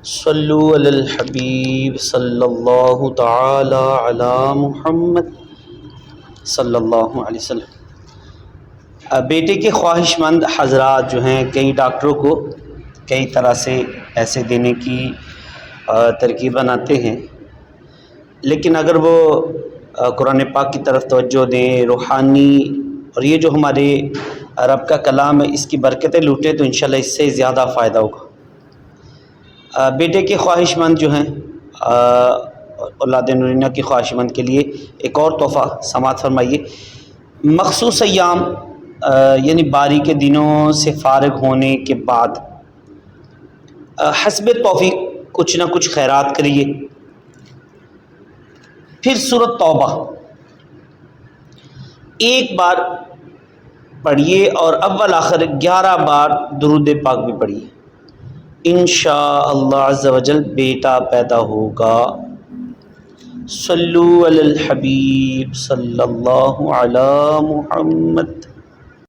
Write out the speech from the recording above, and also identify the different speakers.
Speaker 1: صلو علی الحبیب صلی اللہ تعالی علی محمد صلی اللہ علیہ وسلم۔ بیٹے کے خواہش مند حضرات جو ہیں کئی ڈاکٹروں کو کئی طرح سے پیسے دینے کی ترکیب بناتے ہیں، لیکن اگر وہ قرآن پاک کی طرف توجہ دیں، روحانی اور یہ جو ہمارے رب کا کلام ہے اس کی برکتیں لوٹیں تو انشاءاللہ اس سے زیادہ فائدہ ہوگا۔ بیٹے کے خواہش مند جو ہیں اولاد نورینہ کی خواہش مند کے لیے ایک اور تحفہ سماعت فرمائیے۔ مخصوص ایام یعنی باری کے دنوں سے فارغ ہونے کے بعد حسب توفیق کچھ نہ کچھ خیرات کریے، پھر سورۃ توبہ ایک بار پڑھیے اور اول آخر 11 بار درود پاک بھی پڑھیے، انشاءاللہ عز و جل بیٹا پیدا ہوگا۔ صلو علی الحبیب صلی اللہ علی محمد۔